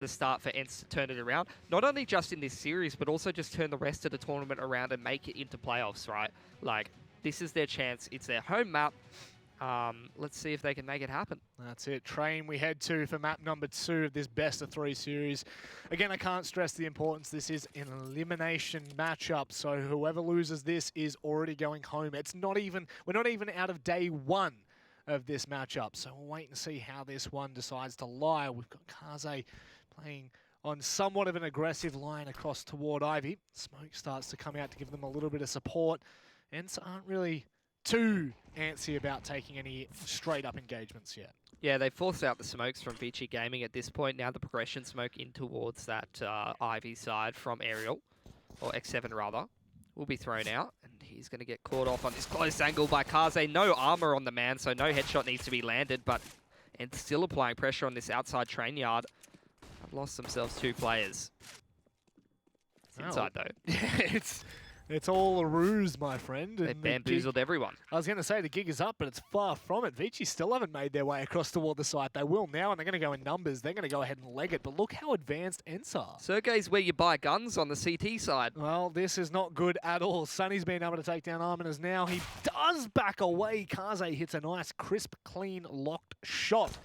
the start for ENCE to turn it around. Not only just in this series, but also just turn the rest of the tournament around and make it into playoffs, right? Like, this is their chance. It's their home map. Let's see if they can make it happen. That's it. Train we head to for map number 2 of this best-of-3 series. Again, I can't stress the importance. This is an elimination matchup, so whoever loses this is already going home. We're not even out of day 1 of this matchup, so we'll wait and see how this one decides to lie. We've got Kaze playing on somewhat of an aggressive line across toward Ivy. Smoke starts to come out to give them a little bit of support. ENCE aren't really too antsy about taking any straight-up engagements yet. Yeah, they forced out the smokes from ViCi Gaming at this point. Now the progression smoke in towards that Ivy side from Aerial, or X7 rather, will be thrown out. And he's going to get caught off on this close angle by Kaze. No armor on the man, so no headshot needs to be landed, but and still applying pressure on this outside train yard. Have lost themselves 2 players. It's inside though. Yeah, it's all a ruse, my friend. They bamboozled everyone. I was going to say the gig is up, but it's far from it. ViCi still haven't made their way across toward the site. They will now, and they're going to go in numbers. They're going to go ahead and leg it, but look how advanced ENCE are. Sergey's where you buy guns on the CT side. Well, this is not good at all. Sunny's been able to take down Arminers now. He does back away. Kaze hits a nice, crisp, clean, locked shot.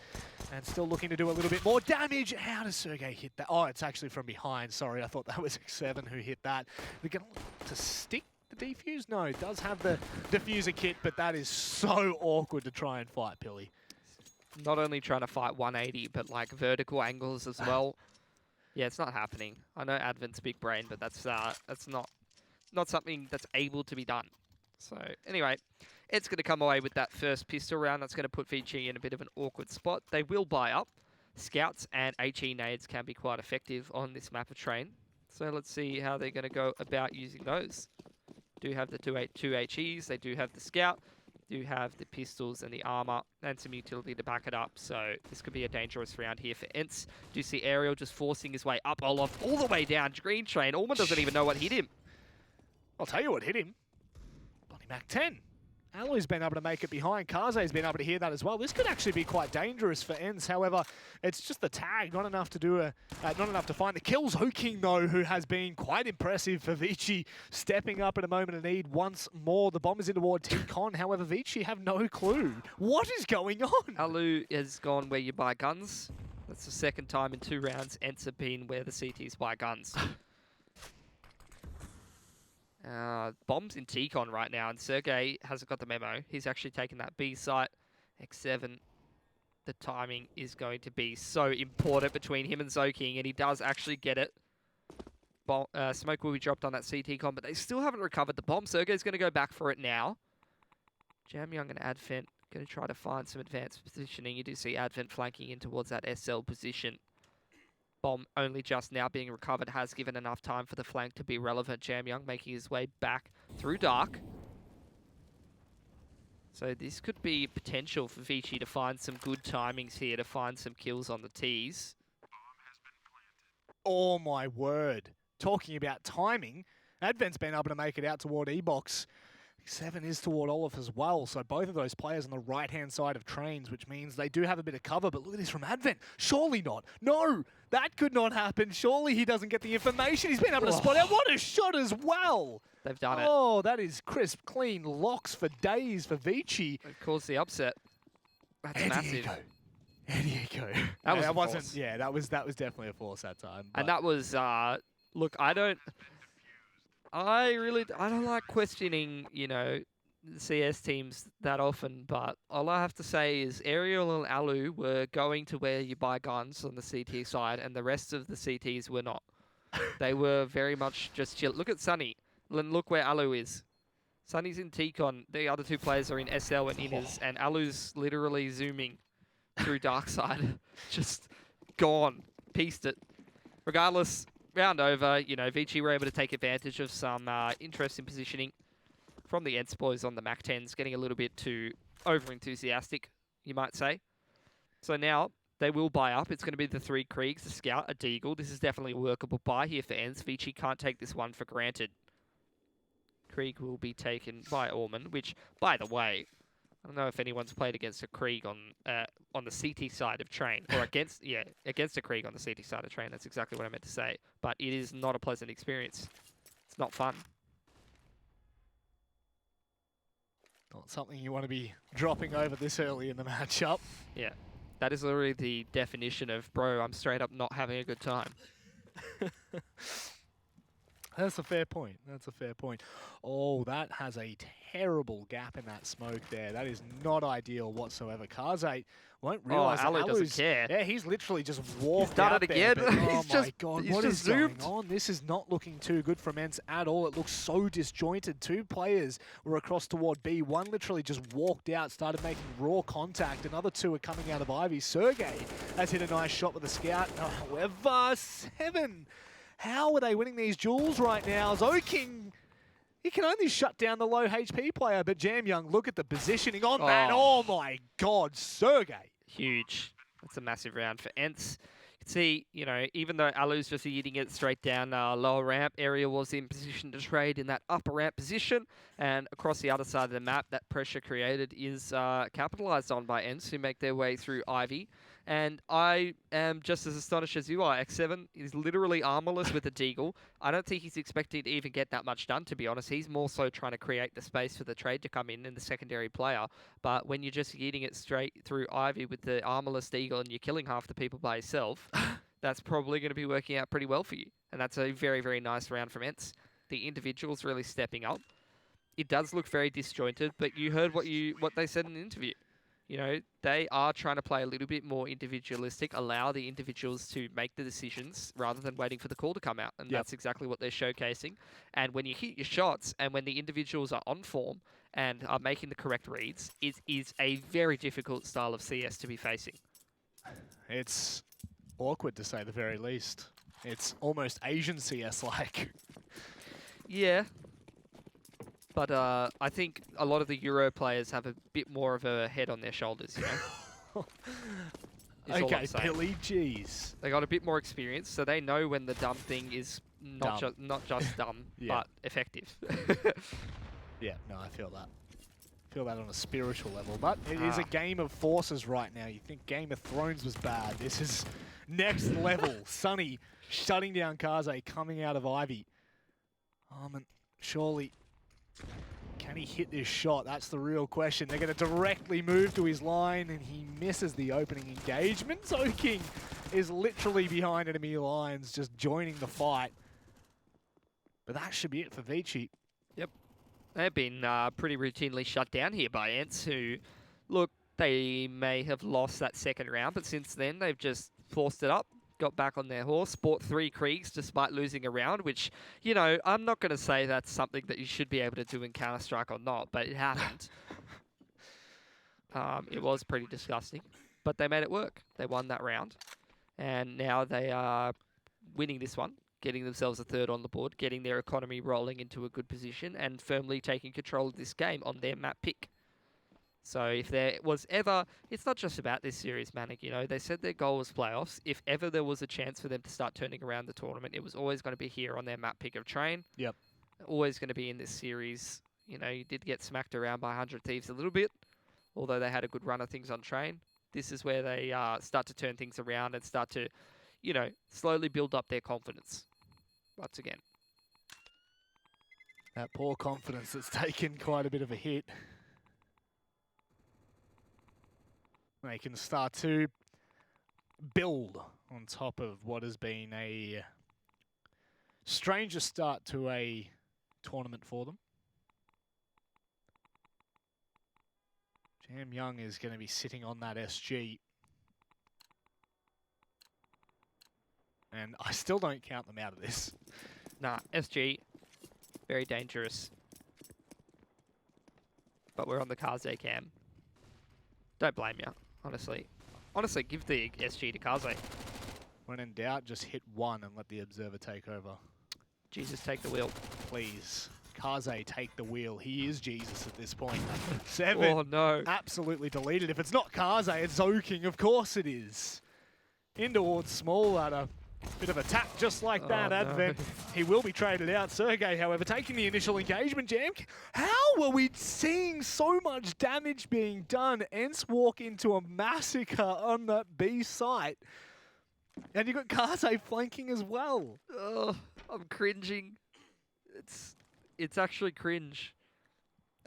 And still looking to do a little bit more damage. How does Sergey hit that? Oh, it's actually from behind. Sorry, I thought that was X7 who hit that. They're going to stick the defuse? No, it does have the diffuser kit, but that is so awkward to try and fight, Pilly. Not only trying to fight 180, but like vertical angles as well. Yeah, it's not happening. I know Advent's big brain, but that's not something that's able to be done. So anyway, it's going to come away with that first pistol round. That's going to put ViCi in a bit of an awkward spot. They will buy up. Scouts and HE nades can be quite effective on this map of Train. So let's see how they're going to go about using those. Do have the two HEs. They do have the Scout. Do have the pistols and the armor and some utility to back it up. So this could be a dangerous round here for ENCE. Do see Aerial just forcing his way up Olaf all the way down Green Train. Allman doesn't even know what hit him. I'll tell you what hit him. Bloody Mac 10. Alloy's been able to make it behind. Kaze's been able to hear that as well. This could actually be quite dangerous for ENCE. However, it's just the tag, not enough to not enough to find the kills. Hooking though, who has been quite impressive for ViCi, stepping up at a moment of need once more. The bomb is in toward T-Con. However, ViCi have no clue. What is going on? Alu has gone where you buy guns. That's the second time in 2 rounds ENCE have been where the CTs buy guns. Bombs in T-Con right now, and Sergey hasn't got the memo. He's actually taken that B site. X7, the timing is going to be so important between him and Zoking, and he does actually get it. Smoke will be dropped on that CT-Con, but they still haven't recovered the bomb. Sergey's going to go back for it now. Jamyoung and Advent going to try to find some advanced positioning. You do see Advent flanking in towards that SL position. Bomb only just now being recovered has given enough time for the flank to be relevant. Jamyoung making his way back through dark. So this could be potential for ViCi to find some good timings here, to find some kills on the Ts. Oh my word. Talking about timing, Advent's been able to make it out toward E-Box. 7 is toward Olaf as well, so both of those players on the right-hand side of Trains, which means they do have a bit of cover, but look at this from Advent. Surely not. No, that could not happen. Surely he doesn't get the information. He's been able to spot out. What a shot as well. They've done it. Oh, that is crisp, clean locks for days for ViCi. It caused the upset. That's massive. Eddie-Eco. That wasn't. Yeah, that was definitely a force that time. And that was. Look, I don't like questioning, you know, CS teams that often, but all I have to say is Aerial and Alu were going to where you buy guns on the CT side, and the rest of the CTs were not. They were very much just chill. Look at Sunny. Look where Alu is. Sunny's in T-Con. The other 2 players are in SL and Inners, and Alu's literally zooming through dark side. Just gone. Pieced it. Regardless, round over. You know, ViCi were able to take advantage of some interesting positioning from the ENCE boys on the Mac 10s, getting a little bit too over-enthusiastic, you might say. So now they will buy up. It's going to be the 3 Kriegs, the Scout, a Deagle. This is definitely a workable buy here for ENCE. ViCi can't take this one for granted. Krieg will be taken by Allman, which, by the way, I don't know if anyone's played against a Krieg on the CT side of Train, or against a Krieg on the CT side of Train. That's exactly what I meant to say. But it is not a pleasant experience. It's not fun. Not something you want to be dropping over this early in the matchup. Yeah, that is literally the definition of, bro, I'm straight up not having a good time. That's a fair point. That's a fair point. Oh, that has a terrible gap in that smoke there. That is not ideal whatsoever. Kaze won't realise that Alu doesn't care. Yeah, he's literally just walked done out it there, again. but, oh He's my just- god, he's what just is going zoomed. on? This is not looking too good for ENCE at all. It looks so disjointed. Two players were across toward B. One literally just walked out, started making raw contact. Another two are coming out of Ivy. Sergey has hit a nice shot with a scout. However, 7. How are they winning these duels right now? Zoking, he can only shut down the low HP player, but Jam Young, look at the positioning on that. Oh my god, Sergey. Huge. That's a massive round for ENCE. You can see, even though Alu's just eating it straight down lower ramp, Area was in position to trade in that upper ramp position. And across the other side of the map, that pressure created is capitalized on by ENCE, who make their way through Ivy. And I am just as astonished as you are. X7 is literally armorless with a deagle. I don't think he's expecting to even get that much done, to be honest. He's more so trying to create the space for the trade to come in the secondary player. But when you're just eating it straight through Ivy with the armorless deagle and you're killing half the people by yourself, that's probably going to be working out pretty well for you. And that's a very, very nice round from ENCE. The individuals really stepping up. It does look very disjointed, but you heard what they said in the interview. They are trying to play a little bit more individualistic, allow the individuals to make the decisions rather than waiting for the call to come out. And that's exactly what they're showcasing. And when you hit your shots and when the individuals are on form and are making the correct reads, it is a very difficult style of CS to be facing. It's awkward to say the very least. It's almost Asian CS-like. Yeah. But I think a lot of the Euro players have a bit more of a head on their shoulders, Okay, Billy, jeez. They got a bit more experience, so they know when the dumb thing is not just dumb, but effective. Yeah, no, I feel that. Feel that on a spiritual level, but it is a game of forces right now. You think Game of Thrones was bad. This is next level. Sunny shutting down Kaze, coming out of Ivy. And surely, can he hit this shot? That's the real question. They're going to directly move to his line, and he misses the opening engagement. Zoking is literally behind enemy lines, just joining the fight. But that should be it for ViCi. Yep. They've been pretty routinely shut down here by ENCE, who, look, they may have lost that second round, but since then they've just forced it up, got back on their horse, bought 3 Kriegs despite losing a round, which, I'm not going to say that's something that you should be able to do in Counter-Strike or not, but it happened. It was pretty disgusting, but they made it work. They won that round, and now they are winning this one, getting themselves a 3rd on the board, getting their economy rolling into a good position, and firmly taking control of this game on their map pick. So if there was ever, it's not just about this series, Manic, they said their goal was playoffs. If ever there was a chance for them to start turning around the tournament, it was always going to be here on their map pick of Train. Yep. Always going to be in this series. You did get smacked around by 100 Thieves a little bit, although they had a good run of things on Train. This is where they start to turn things around and start to, slowly build up their confidence. Once again. That poor confidence that's taken quite a bit of a hit. They can start to build on top of what has been a stranger start to a tournament for them. Jam Young is going to be sitting on that SG. And I still don't count them out of this. Nah, SG, very dangerous. But we're on the Kaze cam. Don't blame you, honestly. Honestly, give the SG to Kaze. When in doubt, just hit 1 and let the observer take over. Jesus, take the wheel. Please. Kaze, take the wheel. He is Jesus at this point. 7. Oh, no. Absolutely deleted. If it's not Kaze, it's Zoking. Of course it is. In towards small ladder. Bit of a tap just like that, no. Advent. He will be traded out. Sergey, however, taking the initial engagement. Jam, how are we seeing so much damage being done? ENCE walk into a massacre on that B site. And you got Kaze flanking as well. Oh, I'm cringing. It's actually cringe.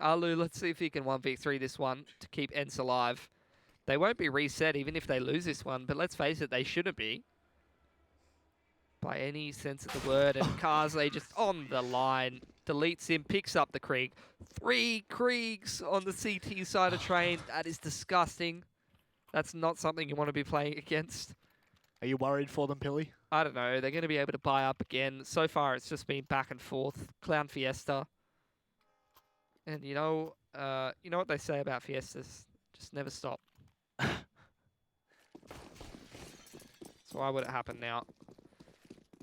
Alu, let's see if he can 1v3 this one to keep ENCE alive. They won't be reset even if they lose this one, but let's face it, they shouldn't be. By any sense of the word, and Kaze just on the line, deletes him, picks up the Krieg. 3 Kriegs on the CT side of train. That is disgusting. That's not something you want to be playing against. Are you worried for them, Pilly? I don't know. They're going to be able to buy up again. So far, it's just been back and forth. Clown Fiesta. And you know what they say about Fiestas? Just never stop. So why would it happen now?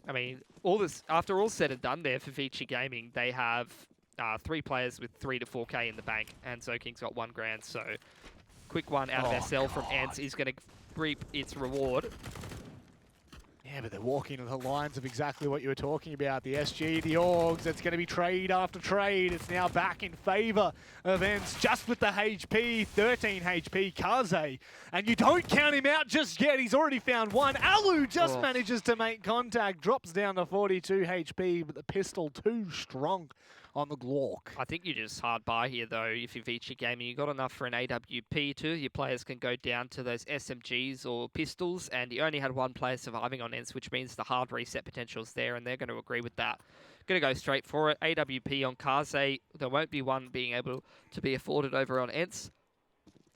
I mean, after all said and done there for ViCi Gaming, they have 3 players with 3 to 4K in the bank, and Zoking's got 1 grand. So, quick one out of SL from ENCE is going to reap its reward. Yeah, but they're walking to the lines of exactly what you were talking about. The SG, the Orgs, it's going to be trade after trade. It's now back in favor of ENCE, just with the HP, 13 HP, Kaze. And you don't count him out just yet. He's already found 1. Alu just manages to make contact, drops down to 42 HP, but the pistol too strong on the Glock. I think you're just hard by here, though. If you're ViCi Gaming, you got enough for an AWP too. Your players can go down to those SMGs or pistols, and you only had 1 player surviving on ENCE, which means the hard reset potential's there, and they're going to agree with that. Going to go straight for it. AWP on Kaze. There won't be one being able to be afforded over on ENCE.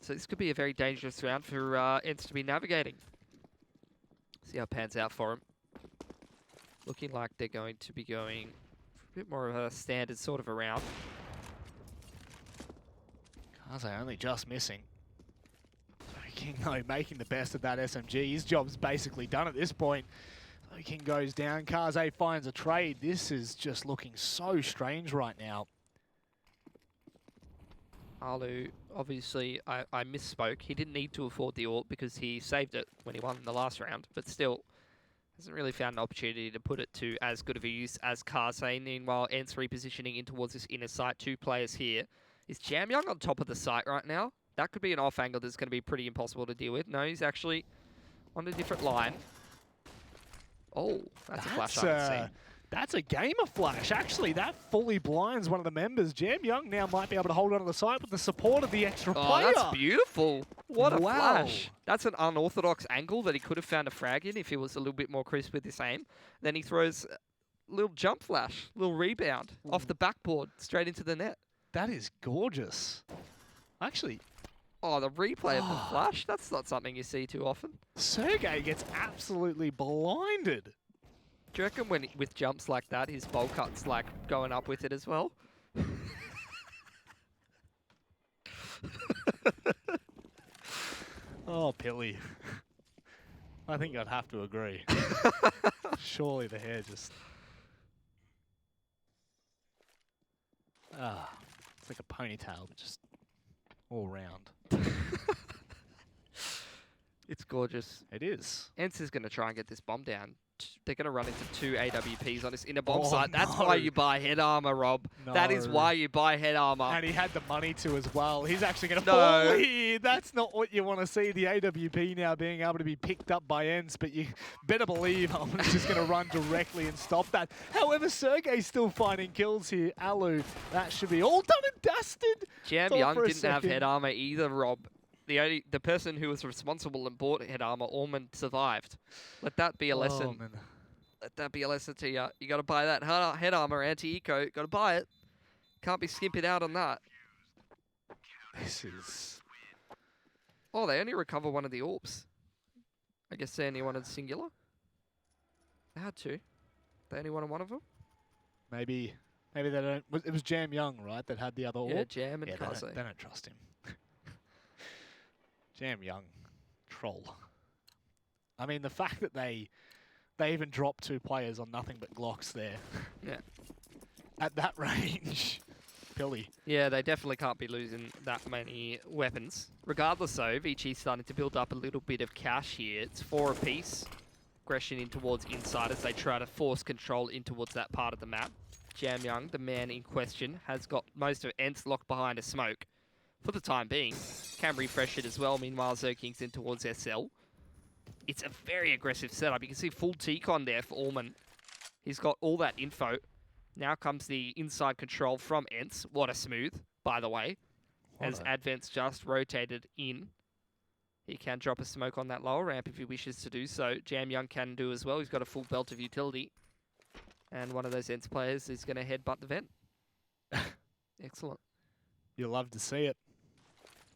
So this could be a very dangerous round for ENCE to be navigating. See how it pans out for him. Looking like they're going to be going a bit more of a standard sort of a round. Kaze only just missing. King, though, making the best of that SMG. His job's basically done at this point. King goes down. Kaze finds a trade. This is just looking so strange right now. Alu, obviously, I misspoke. He didn't need to afford the ult because he saved it when he won in the last round, but still hasn't really found an opportunity to put it to as good of a use as Kaze. Meanwhile, ENCE repositioning in towards this inner site. 2 players here. Is Jamyoung on top of the site right now? That could be an off angle that's going to be pretty impossible to deal with. No, he's actually on a different line. Oh, that's a flash I haven't seen. That's a gamer flash. Actually, that fully blinds one of the members. Jamyoung now might be able to hold on to the site with the support of the extra player. That's beautiful. What a flash. That's an unorthodox angle that he could have found a frag in if he was a little bit more crisp with his aim. Then he throws a little jump flash, little rebound off the backboard straight into the net. That is gorgeous. Actually... Oh, the replay of the flash? That's not something you see too often. Sergey gets absolutely blinded. Do you reckon with jumps like that, his bowl cut's like going up with it as well? Oh, Pilly. I think I'd have to agree. Surely the hair just... it's like a ponytail, but just all round. It's gorgeous. It is. ENCE is going to try and get this bomb down. They're going to run into 2 AWPs on this inner bomb site. That's why you buy head armor, Rob. No. That is why you buy head armor. And he had the money to as well. He's actually going to fall here. That's not what you want to see. The AWP now being able to be picked up by ENCE, but you better believe Alman's just going to run directly and stop that. However, Sergey's still finding kills here. Alu, that should be all done and dusted. Jamyoung didn't have head armor either, Rob. The person who was responsible and bought head armor, Ormond, survived. Let that be a lesson. Man. Let that be a lesson to you. You got to buy that head armor, anti-eco. Got to buy it. Can't be skimping out on that. This is... Oh, they only recover one of the orbs. I guess they only wanted singular. They had 2. They only wanted one of them. Maybe they don't... It was Jamyoung, right, that had the other orb? Yeah, Jam and Kaze. They don't trust him. Jamyoung, troll. I mean, the fact that they even dropped 2 players on nothing but Glocks there. Yeah. At that range. Pilly. Yeah, they definitely can't be losing that many weapons. Regardless though, ViCi's starting to build up a little bit of cash here. It's 4 apiece. aggression in towards inside as they try to force control in towards that part of the map. Jam Young, the man in question, has got most of ENCE locked behind a smoke for the time being. Can refresh it as well. Meanwhile, Zerking's in towards SL. It's a very aggressive setup. You can see full T-con there for Allman. He's got all that info. Now comes the inside control from ENCE. What a smooth, by the way, as Advent's just rotated in. He can drop a smoke on that lower ramp if he wishes to do so. Jam Young can do as well. He's got a full belt of utility. And one of those ENCE players is going to headbutt the vent. Excellent. You'll love to see it.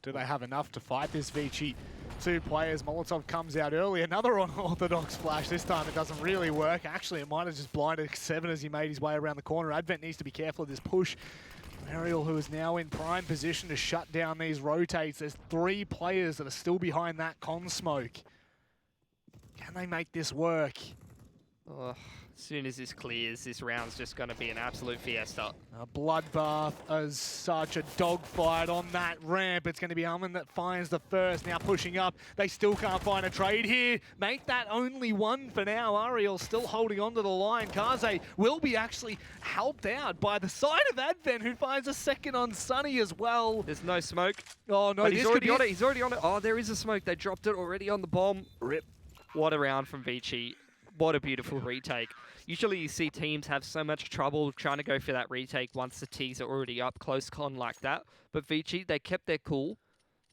Do they have enough to fight this ViCi? Two players. Molotov comes out early. Another unorthodox flash. This time it doesn't really work. Actually, it might have just blinded 7 as he made his way around the corner. Advent needs to be careful of this push. Ariel, who is now in prime position to shut down these rotates. There's 3 players that are still behind that con smoke. Can they make this work? Oh, as soon as this clears, this round's just going to be an absolute fiesta. A bloodbath as such, a dogfight on that ramp. It's going to be Alman that finds the first, now pushing up. They still can't find a trade here. Make that only 1 for now. Ariel still holding on to the line. Kaze will be actually helped out by the side of Advent, who finds a second on Sunny as well. There's no smoke. Oh no, but he's already on it. He's already on it. Oh, there is a smoke. They dropped it already on the bomb. Rip. What a round from ViCi. What a beautiful retake. Usually you see teams have so much trouble trying to go for that retake once the T's are already up, close con like that. But ViCi, they kept their cool.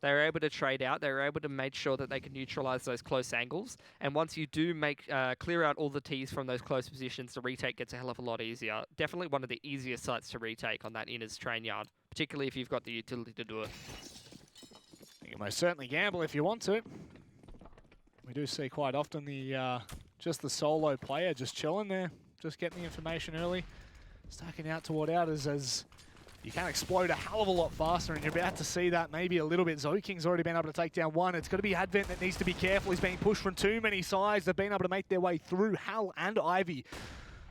They were able to trade out. They were able to make sure that they could neutralize those close angles. And once you do clear out all the T's from those close positions, the retake gets a hell of a lot easier. Definitely one of the easiest sites to retake on that inners train yard, particularly if you've got the utility to do it. You can most certainly gamble if you want to. We do see quite often the just the solo player just chilling there, just getting the information early, stacking out toward outers as you can explode a hell of a lot faster, and you're about to see that maybe a little bit. Zoking's already been able to take down 1. It's going to be Advent that needs to be careful. He's being pushed from too many sides. They've been able to make their way through Hal and Ivy.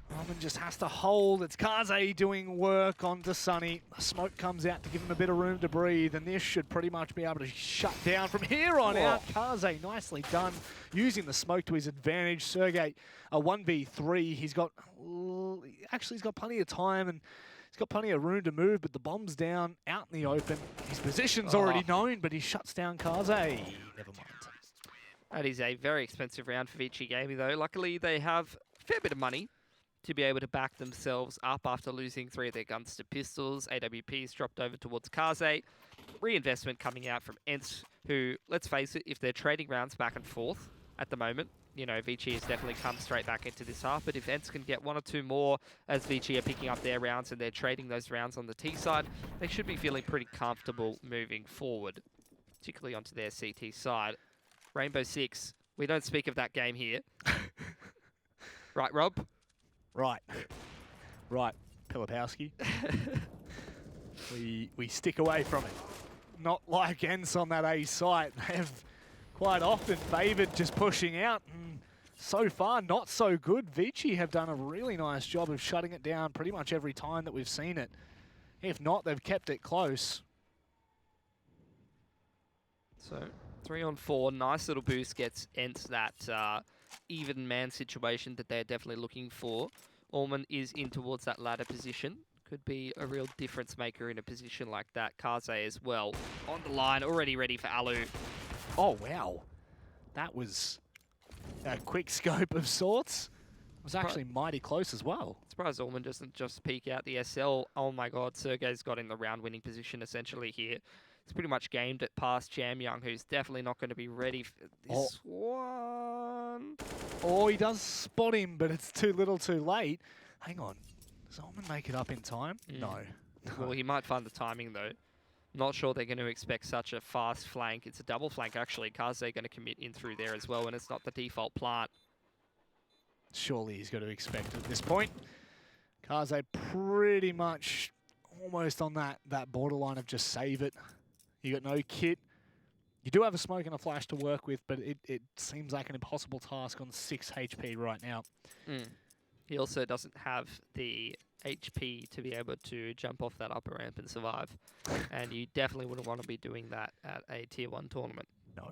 Roman just has to hold. It's Kaze doing work onto Sunny. The smoke comes out to give him a bit of room to breathe, and this should pretty much be able to shut down from here on out. Kaze, nicely done, using the smoke to his advantage. Sergey, a 1v3. He's got plenty of time, and he's got plenty of room to move, but the bomb's down, out in the open. His position's already known, but he shuts down Kaze. Never mind. That is a very expensive round for ViCi Gaming, though. Luckily, they have a fair bit of money to be able to back themselves up after losing 3 of their guns to pistols. AWP's dropped over towards Kaze. Reinvestment coming out from ENCE, who, let's face it, if they're trading rounds back and forth at the moment, you know, ViCi has definitely come straight back into this half. But if ENCE can get 1 or 2 more as ViCi are picking up their rounds and they're trading those rounds on the T side, they should be feeling pretty comfortable moving forward, particularly onto their CT side. Rainbow Six, we don't speak of that game here. Right, Rob? Right. Right, Pilipowski. we stick away from it. Not like ENCE on that A site. They have quite often favoured just pushing out, and so far not so good. ViCi have done a really nice job of shutting it down pretty much every time that we've seen it. If not, they've kept it close. So 3 on 4, nice little boost gets ENCE that even man situation that they're definitely looking for. Allman is in towards that ladder position. Could be a real difference maker in a position like that. Kaze as well. On the line, already ready for Alu. Oh, wow. That was a quick scope of sorts. It was actually mighty close as well. Surprised Allman doesn't just peek out the SL. Oh my god, Sergey's got in the round-winning position essentially here. It's pretty much gamed it past Jam Young, who's definitely not going to be ready for this one. Oh, he does spot him, but it's too little too late. Hang on. Does Allman make it up in time? No. Well, he might find the timing, though. Not sure they're going to expect such a fast flank. It's a double flank, actually. Kaze going to commit in through there as well, and it's not the default plant. Surely he's got to expect it at this point. Kaze pretty much almost on that borderline of just save it. You got no kit. You do have a smoke and a flash to work with, but it seems like an impossible task on 6 HP right now. He also doesn't have the HP to be able to jump off that upper ramp and survive. And you definitely wouldn't want to be doing that at a Tier 1 tournament. No.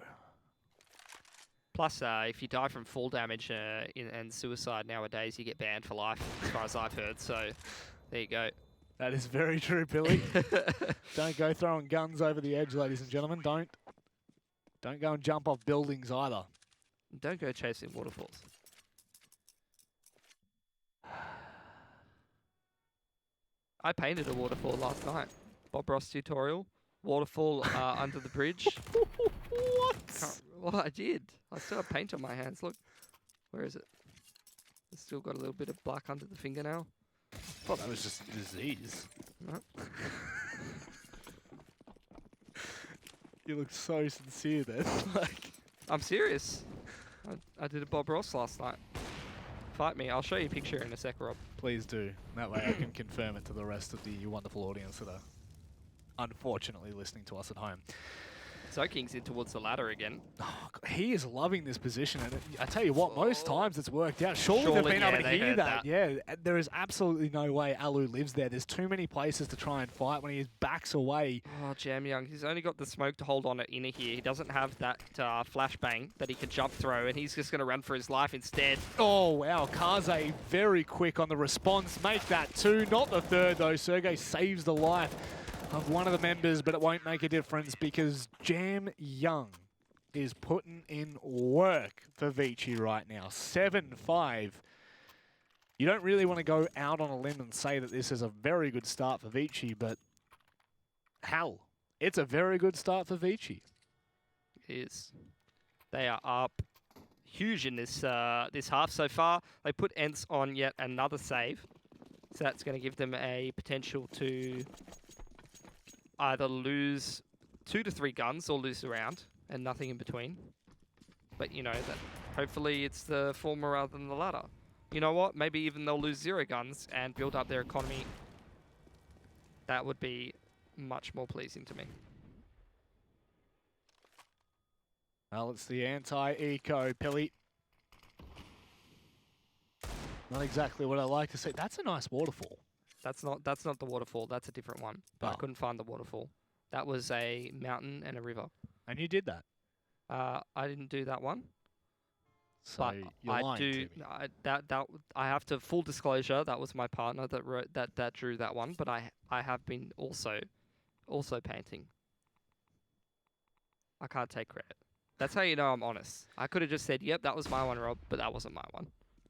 Plus, if you die from fall damage and suicide nowadays, you get banned for life, as far as I've heard. So, there you go. That is very true, Billy. Don't go throwing guns over the edge, ladies and gentlemen. Don't go and jump off buildings either. Don't go chasing waterfalls. I painted a waterfall last night. Bob Ross tutorial. Waterfall under the bridge. What? Well, I did. I still have paint on my hands. Look. Where is it? It's still got a little bit of black under the fingernail. I thought that was just disease. No. You look so sincere then. Like, I'm serious. I did a Bob Ross last night. Fight me. I'll show you a picture in a sec, Rob. please do. That way I can confirm it to the rest of the wonderful audience that are unfortunately listening to us at home. Soaking's in towards the ladder again. Oh, God, he is loving this position, and I tell you what, most times it's worked out. Surely they've been able to hear that. Yeah, there is absolutely no way Alu lives there. There's too many places to try and fight when he backs away. Oh, Jam Young, he's only got the smoke to hold on at inner here. He doesn't have that flashbang that he can jump through, and he's just going to run for his life instead. Oh, wow. Kaze very quick on the response. Make that two, not the third, though. Sergey saves the life of one of the members, but it won't make a difference because Jam Young is putting in work for ViCi right now. 7-5. You don't really want to go out on a limb and say that this is a very good start for ViCi, but hell, it's a very good start for ViCi. It is. They are up huge in this this half so far. They put ENCE on yet another save, so that's going to give them a potential to either lose 2 to 3 guns or lose the round, and nothing in between. But you know, that hopefully it's the former rather than the latter. You know what? Maybe even they'll lose 0 guns and build up their economy. That would be much more pleasing to me. Well, it's the anti-eco, Pilly. Not exactly what I like to say. That's a nice waterfall. That's not the waterfall. That's a different one. But I couldn't find the waterfall. That was a mountain and a river. And you did that? I didn't do that one. So but you're lying to me. I have to full disclosure. That was my partner that wrote that drew that one. But I have been also painting. I can't take credit. That's how you know I'm honest. I could have just said, "Yep, that was my one, Rob," but that wasn't my one.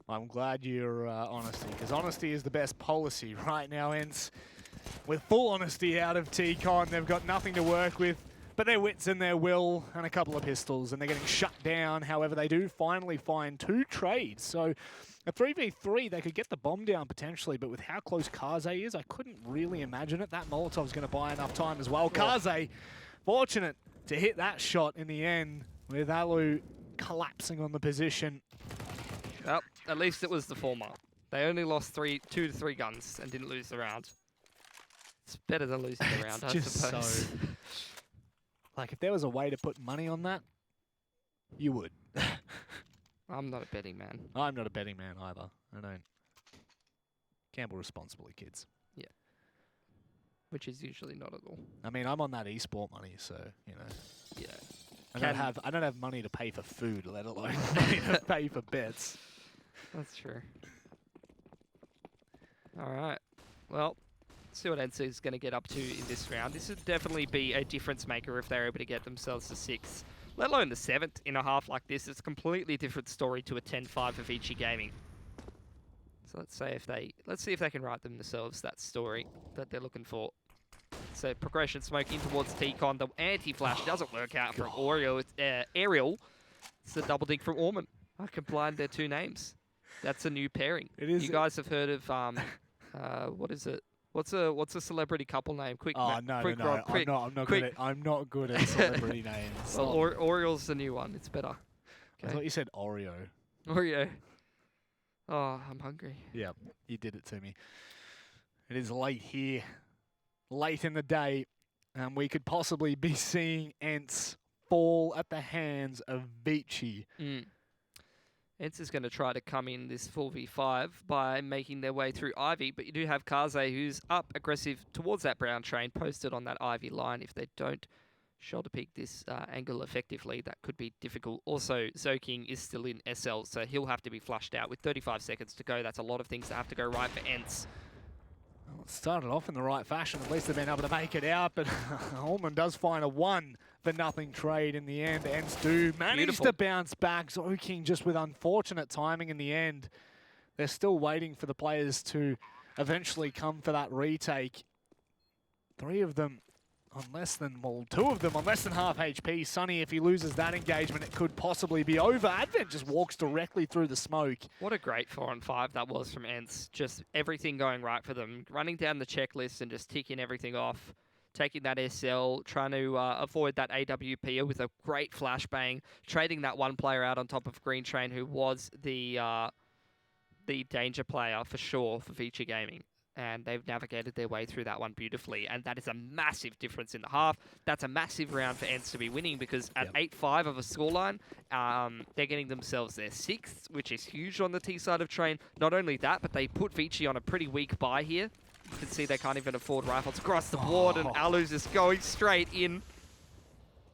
I'm glad you're honesty, because honesty is the best policy right now, ENCE. With full honesty out of TCon, they've got nothing to work with but their wits and their will and a couple of pistols, and they're getting shut down. However, they do finally find 2 trades. So a 3v3, they could get the bomb down potentially, but with how close Kaze is, I couldn't really imagine it. That Molotov's going to buy enough time as well. Kaze, fortunate to hit that shot in the end with Alu collapsing on the position. Well, at least it was the former. They only lost 2 to 3 guns and didn't lose the round. It's better than losing the round, I suppose. So, like, if there was a way to put money on that, you would. I'm not a betting man. I'm not a betting man either. I don't gamble responsibly, kids. Yeah. Which is usually not at all. I mean, I'm on that esport money, so, you know. Yeah. I don't have money to pay for food, let alone money to pay for bets. That's true. All right. Well, let's see what ENCE is going to get up to in this round. This would definitely be a difference maker if they're able to get themselves to 6th. Let alone the 7th in a half like this. It's a completely different story to a 10-5 for ViCi Gaming. So let's see if they can write themselves that story that they're looking for. So progression smoking towards TCon. The anti-flash doesn't work out from Oreo. It's Ariel. It's the double dink from Orman. I combined their 2 names. That's a new pairing. It is. You guys have heard of what is it? What's a celebrity couple name? Quick. Oh no, quick, no, Rob, quick, I'm not good at celebrity names. Well, Oriole's the new one. It's better. I thought you said Oreo. Oreo. Oh, I'm hungry. Yeah, you did it to me. It is late here, late in the day, and we could possibly be seeing ENCE fall at the hands of ViCi. ENCE is going to try to come in this 4v5 by making their way through Ivy, but you do have Kaze who's up aggressive towards that brown train, posted on that Ivy line. If they don't shoulder peek this angle effectively, that could be difficult. Also, Zoking is still in SL, so he'll have to be flushed out with 35 seconds to go. That's a lot of things that have to go right for ENCE. Well, it started off in the right fashion. At least they've been able to make it out, but Ullman does find a 1-for-0 trade in the end. ENCE do manage to bounce back. Zoking just with unfortunate timing in the end. They're still waiting for the players to eventually come for that retake. 3 of them on less than, well, 2 of them on less than half HP. Sunny, if he loses that engagement, it could possibly be over. Advent just walks directly through the smoke. What a great 4-on-5 that was from ENCE. Just everything going right for them. Running down the checklist and just ticking everything off. Taking that SL, trying to avoid that AWP with a great flashbang. Trading that one player out on top of Green Train, who was the danger player for sure for ViCi Gaming. And they've navigated their way through that one beautifully. And that is a massive difference in the half. That's a massive round for ENCE to be winning, because at 8-5 of a scoreline, they're getting themselves their 6th, which is huge on the T side of Train. Not only that, but they put ViCi on a pretty weak buy here. You can see they can't even afford rifles across the board, and Alu's just going straight in.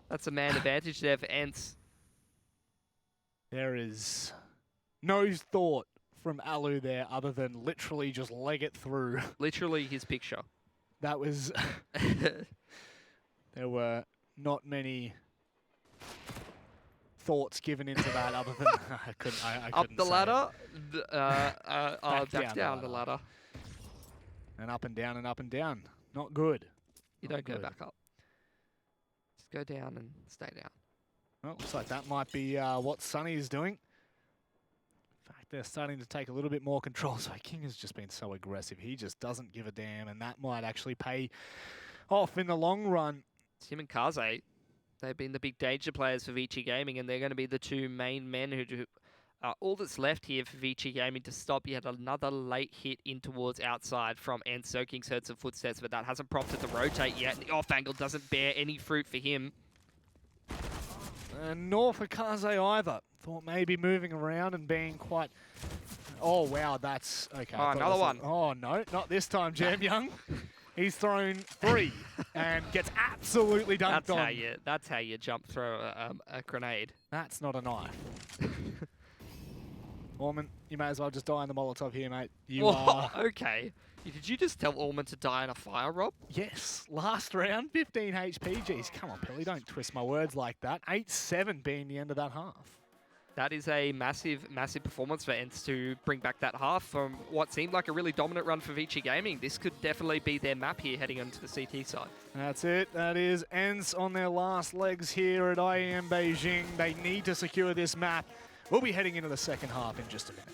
That's a man advantage there for ENCE. There is no thought from Alu there other than literally just leg it through. Literally his picture. That was... There were not many thoughts given into that other than... I couldn't Up the ladder, back down the ladder. And up and down and up and down. Not good. You don't go back up. Just go down and stay down. Well, looks like that might be what Sunny is doing. In fact, they're starting to take a little bit more control. So King has just been so aggressive. He just doesn't give a damn, and that might actually pay off in the long run. It's him and Kaze. They've been the big danger players for ViCi Gaming, and they're going to be the 2 main men who do... all that's left here for ViCi Gaming to stop yet another late hit in towards outside from ENCE. Zoking's heard some footsteps, but that hasn't prompted the rotate yet. The off angle doesn't bear any fruit for him. Nor for Kaze either. Thought maybe moving around and being quite... Oh, wow, that's... Okay. Oh, another one. Oh, no, not this time, Jam Young. He's thrown 3 and gets absolutely dunked on. That's how you jump throw a grenade. That's not a knife. Orman, you may as well just die in the Molotov here, mate. You are... Okay. Did you just tell Orman to die in a fire, Rob? Yes. Last round, 15 HP. Jeez, come on, Pilly, don't twist my words like that. 8-7 being the end of that half. That is a massive, massive performance for ENCE to bring back that half from what seemed like a really dominant run for ViCi Gaming. This could definitely be their map here heading onto the CT side. That's it. That is ENCE on their last legs here at IEM Beijing. They need to secure this map. We'll be heading into the second half in just a minute.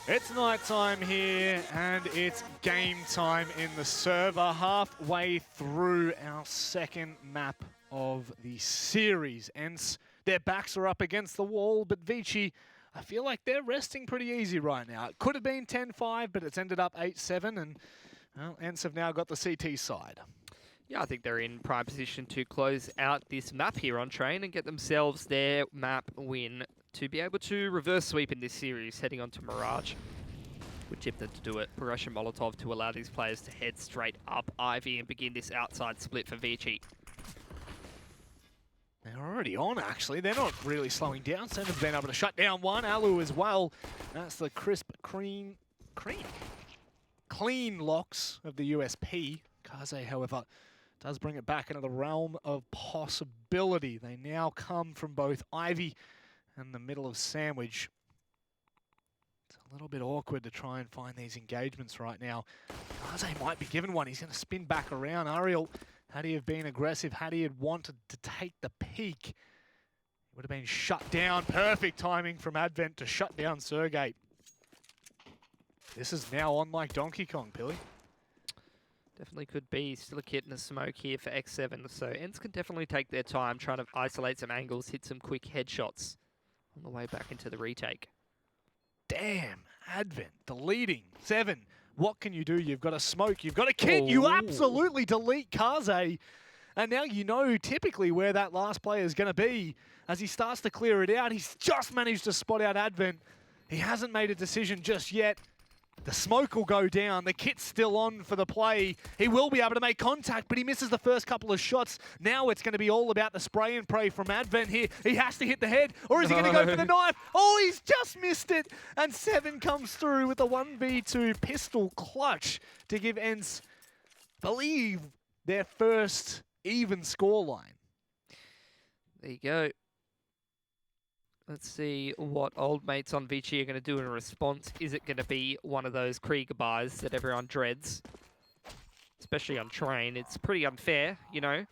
It's night time here, and it's game time in the server. Halfway through our second map of the series. ENCE, their backs are up against the wall, but ViCi, I feel like they're resting pretty easy right now. It could have been 10-5, but it's ended up 8-7, and well, ENCE have now got the CT side. Yeah, I think they're in prime position to close out this map here on Train and get themselves their map win to be able to reverse sweep in this series, heading on to Mirage. Would tip them to do it. Progression Molotov to allow these players to head straight up Ivy and begin this outside split for ViCi. They're already on, actually. They're not really slowing down. Seven's been able to shut down one. Alu as well. That's the crisp, clean locks of the USP. Kaze, however, does bring it back into the realm of possibility. They now come from both Ivy and the middle of Sandwich. It's a little bit awkward to try and find these engagements right now. Kaze might be given one. He's going to spin back around. Ariel, had he have been aggressive, had he had wanted to take the peak, he would have been shut down. Perfect timing from Advent to shut down Sergey. This is now on like Donkey Kong, Pilly. Definitely could be. Still a kit and a smoke here for X7, so ENCE can definitely take their time trying to isolate some angles, hit some quick headshots on the way back into the retake. Damn, Advent, deleting. 7, what can you do? You've got a smoke, you've got a kit, you absolutely delete Kaze. And now you know typically where that last player is going to be. As he starts to clear it out, he's just managed to spot out Advent. He hasn't made a decision just yet. The smoke will go down. The kit's still on for the play. He will be able to make contact, but he misses the first couple of shots. Now it's going to be all about the spray and pray from Advent here. He has to hit the head, or is he going to go for the knife? Oh, he's just missed it. And 7 comes through with a 1v2 pistol clutch to give ENCE, believe, their first even scoreline. There you go. Let's see what old mates on ViCi are going to do in response. Is it going to be one of those Krieger buys that everyone dreads? Especially on Train. It's pretty unfair, you know.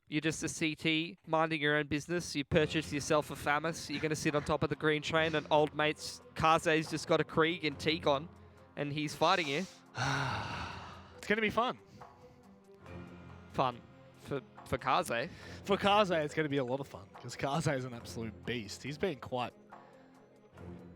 You're just a CT minding your own business. You purchase yourself a FAMAS. You're going to sit on top of the green train, and old mates Kaze's just got a Krieg and Teak on, and he's fighting you. It's going to be fun. Fun. For Kaze. For Kaze, it's going to be a lot of fun because Kaze is an absolute beast. He's been quite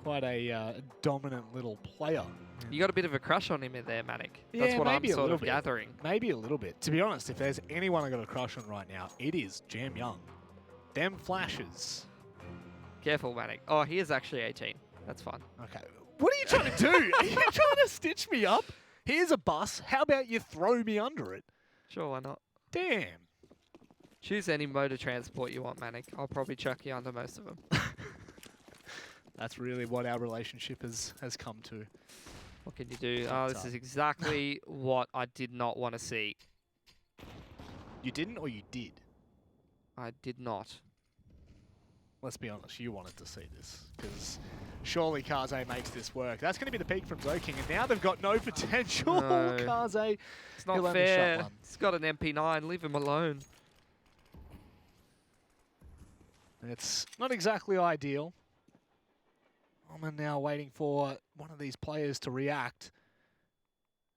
a dominant little player. You got a bit of a crush on him in there, Manic. Yeah, that's what I'm sort of gathering. Maybe a little bit. To be honest, if there's anyone I got a crush on right now, it is Jam Young. Them flashes. Careful, Manic. Oh, he is actually 18. That's fine. Okay. What are you trying to do? Are you trying to stitch me up? Here's a bus. How about you throw me under it? Sure, why not? Damn. Choose any mode of transport you want, Manic. I'll probably chuck you under most of them. That's really what our relationship has come to. What can you do? Oh, this is exactly what I did not want to see. You didn't, or you did? I did not. Let's be honest, you wanted to see this, because surely Kaze makes this work. That's going to be the peak from Zoking, and now they've got no potential. No. Kaze, it's not fair. He's got an MP9. Leave him alone. It's not exactly ideal. I'm now waiting for one of these players to react.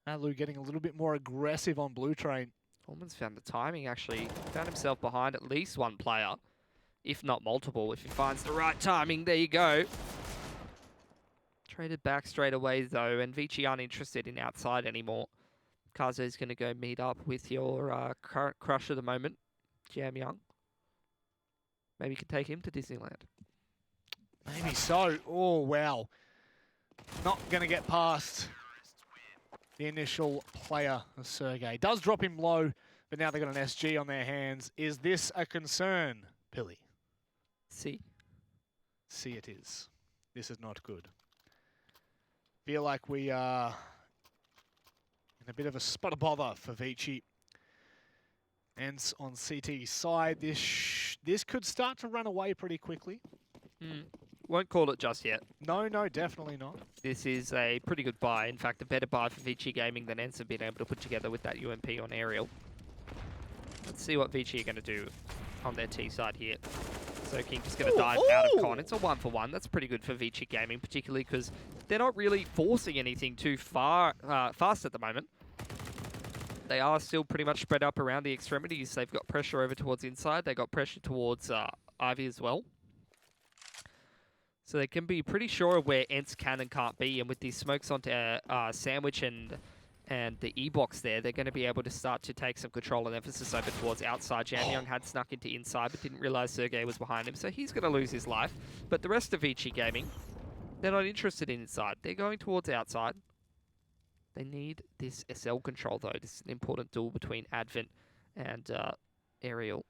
Alu getting a little bit more aggressive on Blue Train. Holman's found the timing, actually. Found himself behind at least one player, if not multiple. If he finds the right timing, there you go. Traded back straight away, though, and ViCi aren't interested in outside anymore. Kaze's going to go meet up with your current crush at the moment, Jam Young. Maybe you could take him to Disneyland. Maybe so. Oh, wow. Not going to get past the initial player of Sergey. Does drop him low, but now they've got an SG on their hands. Is this a concern, Pilly? See it is. This is not good. Feel like we are in a bit of a spot of bother for ViCi. ENCE on CT side. This could start to run away pretty quickly. Won't call it just yet. No, definitely not. This is a pretty good buy. In fact, a better buy for ViCi Gaming than ENCE have been able to put together with that UMP on Aerial. Let's see what ViCi are going to do on their T side here. So King just going to dive out of con. It's a 1-for-1. That's pretty good for ViCi Gaming, particularly because they're not really forcing anything too fast at the moment. They are still pretty much spread up around the extremities. They've got pressure over towards inside. They got pressure towards Ivy as well. So they can be pretty sure of where ENCE can and can't be. And with these smokes onto Sandwich and the E-box there, they're going to be able to start to take some control and emphasis over towards outside. Jamyang had snuck into inside, but didn't realize Sergey was behind him, so he's going to lose his life. But the rest of ViCi Gaming, they're not interested in inside. They're going towards outside. They need this SL control, though. This is an important duel between Advent and Aerial.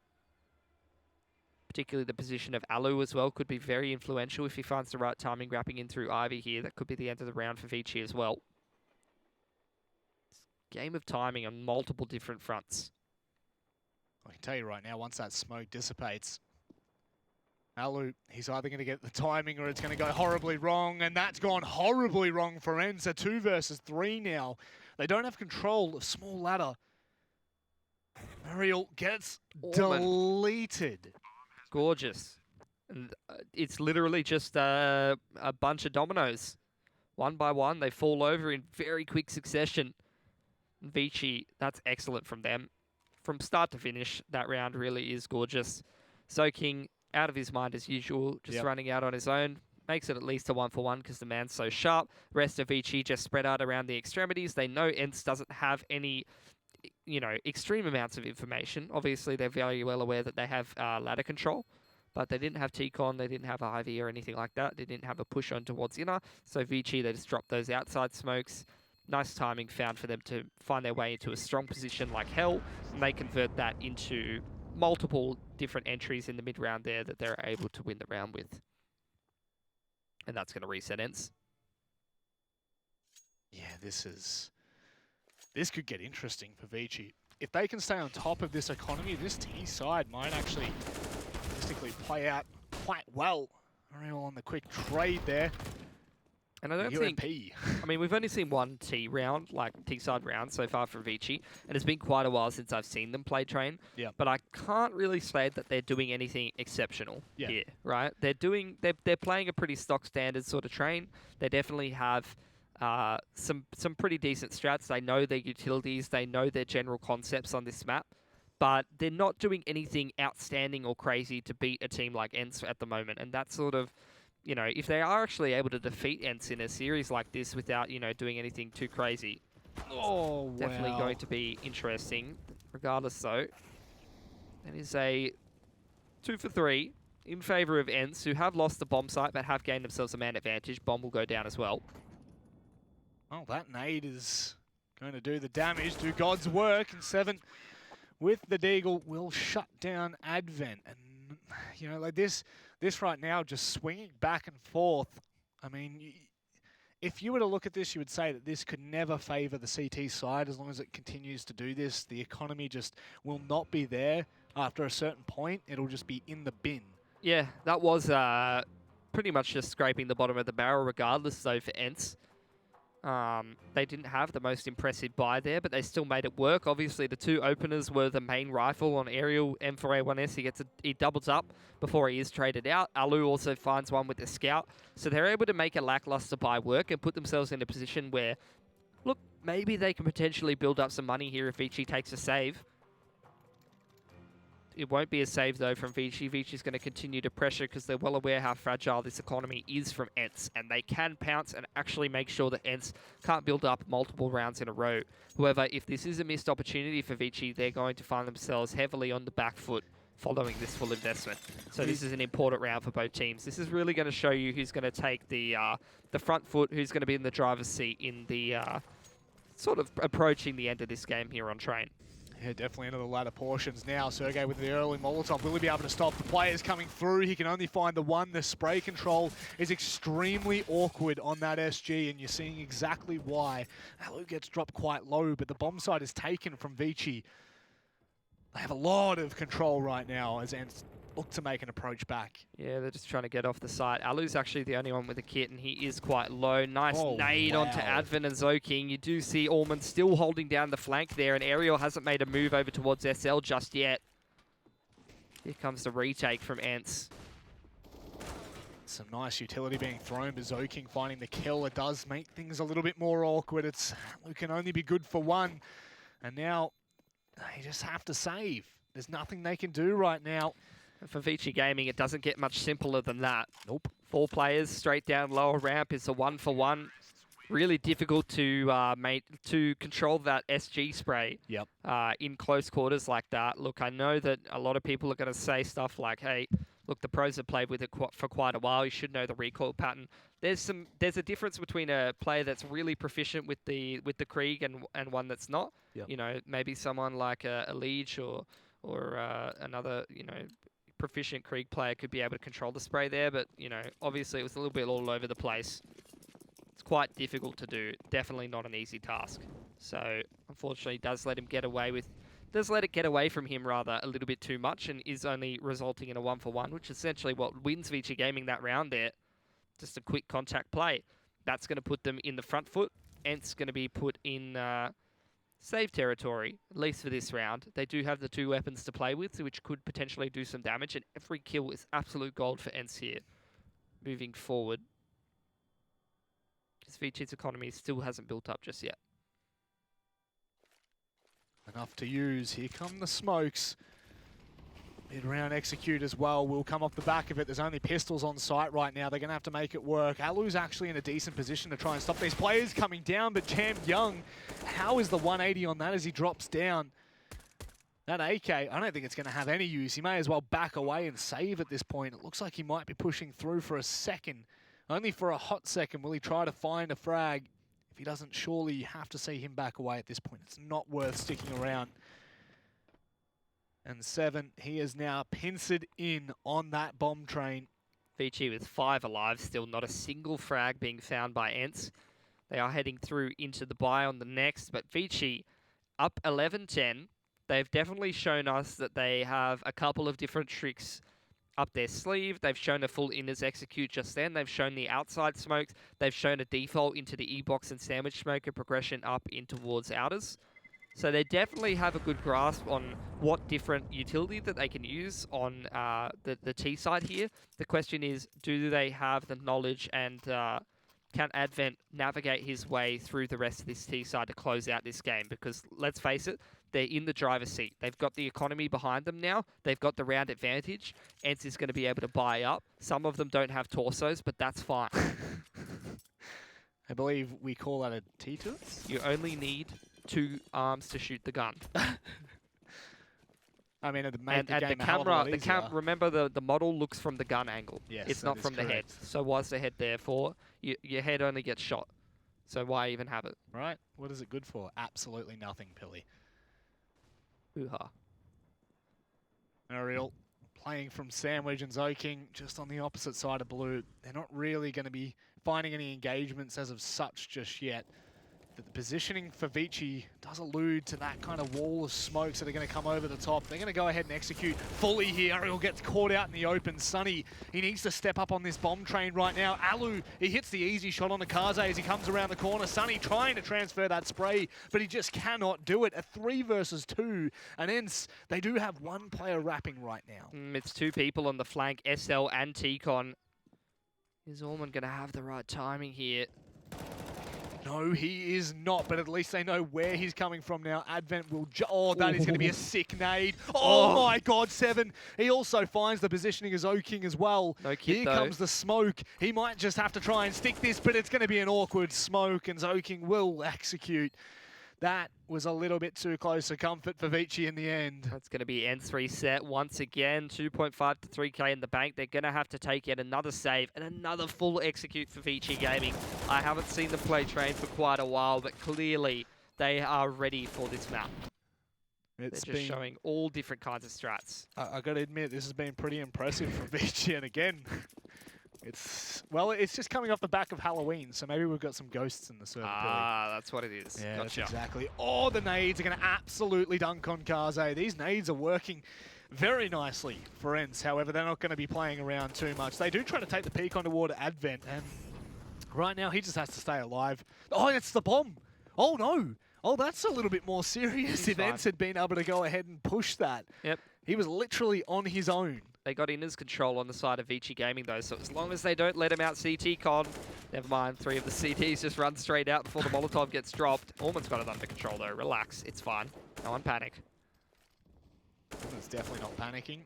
Particularly the position of Alu as well could be very influential if he finds the right timing wrapping in through Ivy here. That could be the end of the round for ViCi as well. Game of timing on multiple different fronts. I can tell you right now, once that smoke dissipates, Alu, he's either going to get the timing or it's going to go horribly wrong, and that's gone horribly wrong for ENCE. 2 versus 3 now. They don't have control of small ladder. Ariel gets deleted. Gorgeous. And it's literally just a bunch of dominoes. One by one, they fall over in very quick succession. ViCi, that's excellent from them. From start to finish, that round really is gorgeous. King, out of his mind as usual, just running out on his own. Makes it at least a 1-for-1 because the man's so sharp. Rest of ViCi just spread out around the extremities. They know ENCE doesn't have any, extreme amounts of information. Obviously, they're very well aware that they have ladder control, but they didn't have T-Con, they didn't have Ivy or anything like that. They didn't have a push on towards inner. So ViCi, they just dropped those outside smokes. Nice timing found for them to find their way into a strong position like hell, and they convert that into multiple different entries in the mid-round there that they're able to win the round with. And that's going to reset ENCE. Yeah, this could get interesting for ViCi. If they can stay on top of this economy, this T side might actually realistically play out quite well. Ariel on the quick trade there. And I don't think, I mean, we've only seen one T-side round so far from ViCi, and it's been quite a while since I've seen them play train. Yeah. But I can't really say that they're doing anything exceptional here, right? They're playing a pretty stock standard sort of train. They definitely have some pretty decent strats. They know their utilities. They know their general concepts on this map. But they're not doing anything outstanding or crazy to beat a team like ENCE at the moment, and that's sort of, if they are actually able to defeat ENCE in a series like this without, doing anything too crazy, definitely going to be interesting. Regardless, though, it is a 2 for 3 in favor of ENCE, who have lost the bomb site but have gained themselves a man advantage. Bomb will go down as well. Well, that nade is going to do the damage, do God's work, and 7 with the Deagle will shut down Advent. And, like this right now, just swinging back and forth. I mean, if you were to look at this, you would say that this could never favor the CT side as long as it continues to do this. The economy just will not be there after a certain point. It'll just be in the bin. Yeah, that was pretty much just scraping the bottom of the barrel regardless, though, for ENCE. They didn't have the most impressive buy there, but they still made it work. Obviously, the 2 openers were the main rifle on Aerial M4A1S. He doubles up before he is traded out. Alu also finds one with the Scout. So they're able to make a lackluster buy work and put themselves in a position where, look, maybe they can potentially build up some money here if ViCi takes a save. It won't be a save, though, from ViCi. ViCi's going to continue to pressure because they're well aware how fragile this economy is from ENCE, and they can pounce and actually make sure that ENCE can't build up multiple rounds in a row. However, if this is a missed opportunity for ViCi, they're going to find themselves heavily on the back foot following this full investment. So this is an important round for both teams. This is really going to show you who's going to take the front foot, who's going to be in the driver's seat in the sort of approaching the end of this game here on Train. Yeah, definitely into the latter portions now. Sergey with the early Molotov. Will he be able to stop the players coming through? He can only find the one. The spray control is extremely awkward on that SG, and you're seeing exactly why. Alu gets dropped quite low, but the bomb site is taken from ViCi. They have a lot of control right now as ENCE look to make an approach back. Yeah, they're just trying to get off the site. Alu's actually the only one with a kit, and he is quite low. Nice nade onto Advent and Zoking. You do see Allman still holding down the flank there, and Aerial hasn't made a move over towards SL just yet. Here comes the retake from ENCE. Some nice utility being thrown, but Zoking finding the kill. It does make things a little bit more awkward. It can only be good for one. And now they just have to save. There's nothing they can do right now. And for ViCi Gaming, it doesn't get much simpler than that. Nope. 4 players straight down lower ramp is a 1-for-1. Really difficult to control that SG spray. Yep. In close quarters like that. Look, I know that a lot of people are going to say stuff like, "Hey, look, the pros have played with it for quite a while. You should know the recoil pattern." There's a difference between a player that's really proficient with the Krieg and one that's not. Yep. You know, maybe someone like a Liege or another proficient Krieg player could be able to control the spray there. But obviously it was a little bit all over the place. It's quite difficult to do. Definitely not an easy task. So unfortunately, does let it get away from him rather a little bit too much, and is only resulting in a 1-for-1, which is essentially what wins ViCi Gaming that round there. Just a quick contact play. That's going to put them in the front foot. ENCE going to be put in save territory, at least for this round. They do have the 2 weapons to play with, which could potentially do some damage, and every kill is absolute gold for ENCE here. Moving forward. Because ViCi's economy still hasn't built up just yet. Enough to use. Here come the smokes. Mid-round execute as well will come off the back of it. There's only pistols on site right now. They're going to have to make it work. Alu's actually in a decent position to try and stop these players coming down, but Jam Young, how is the 180 on that as he drops down? That AK, I don't think it's going to have any use. He may as well back away and save at this point. It looks like he might be pushing through for a second. Only for a hot second will he try to find a frag. If he doesn't, surely you have to see him back away at this point. It's not worth sticking around. And 7, he is now pincered in on that bomb train. ViCi with 5 alive, still not a single frag being found by ENCE. They are heading through into the buy on the next, but ViCi up 11-10. They've definitely shown us that they have a couple of different tricks up their sleeve. They've shown a full inners execute just then. They've shown the outside smokes. They've shown a default into the E-box and sandwich smoker progression up in towards outers. So they definitely have a good grasp on what different utility that they can use on the T side here. The question is, do they have the knowledge and can Advent navigate his way through the rest of this T side to close out this game? Because let's face it, they're in the driver's seat. They've got the economy behind them now. They've got the round advantage. ENCE is going to be able to buy up. Some of them don't have torsos, but that's fine. I believe we call that a T-Toots? You only need 2 arms to shoot the gun. I mean, it and made the game the a hell of a lot camera, easier. remember the model looks from the gun angle. Yes, it's that not is from the head. correct. So why's the head there for? Your head only gets shot. So why even have it? Right. What is it good for? Absolutely nothing, Pilly. Hoo-ha. Ariel playing from Sandwich and Zoking just on the opposite side of blue. They're not really going to be finding any engagements as of such just yet. But the positioning for ViCi does allude to that kind of wall of smokes that are going to come over the top. They're going to go ahead and execute fully here. Ariel gets caught out in the open. Sunny, he needs to step up on this bomb train right now. Alu, he hits the easy shot on the Kaze as he comes around the corner. Sunny trying to transfer that spray, but he just cannot do it. A 3 versus 2. And ENCE, they do have 1 player rapping right now. It's 2 people on the flank, SL and T-Con. Is Orman going to have the right timing here? No, he is not, but at least they know where he's coming from now. Advent will... Oh, that is going to be a sick nade. Oh my God, 7. He also finds the positioning as O-King as well. No kid, Here though. comes the smoke. He might just have to try and stick this, but it's going to be an awkward smoke, and O-King will execute. That was a little bit too close to comfort for ViCi in the end. That's going to be ENCE reset once again. 2.5 to 3k in the bank. They're going to have to take yet another save and another full execute for ViCi Gaming. I haven't seen them play train for quite a while, but clearly they are ready for this map. They're just showing all different kinds of strats. I got to admit, this has been pretty impressive from ViCi, and again... It's just coming off the back of Halloween, so maybe we've got some ghosts in the server. Ah, that's what it is. Yeah, Gotcha. that's exactly. Oh, the nades are going to absolutely dunk on Kaze. These nades are working very nicely for ENCE. However, they're not going to be playing around too much. They do try to take the peak on toward Advent, and right now he just has to stay alive. Oh, it's the bomb. Oh, no. Oh, that's a little bit more serious if ENCE had been able to go ahead and push that. Yep. He was literally on his own. They got Inner's control on the side of ViCi Gaming though, so as long as they don't let him out CT con, never mind, 3 of the CTs just run straight out before the Molotov gets dropped. Orman's got it under control though, relax, it's fine. No one panic. Orman's definitely not panicking.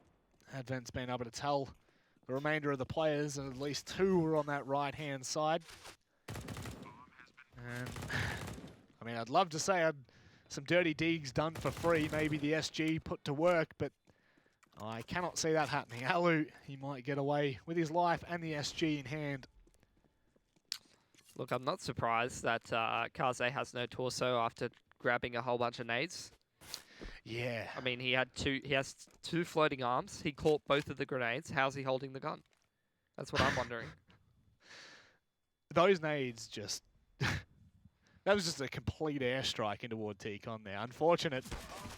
Advent's been able to tell the remainder of the players, and at least 2 were on that right-hand side. And, I mean, I'd love to say some dirty deeds done for free, maybe the SG put to work, but I cannot see that happening. Alu, he might get away with his life and the SG in hand. Look, I'm not surprised that Kaze has no torso after grabbing a whole bunch of nades. Yeah. I mean, he has 2 floating arms. He caught both of the grenades. How's he holding the gun? That's what I'm wondering. Those nades just... that was just a complete airstrike into toward T-Con there. Unfortunate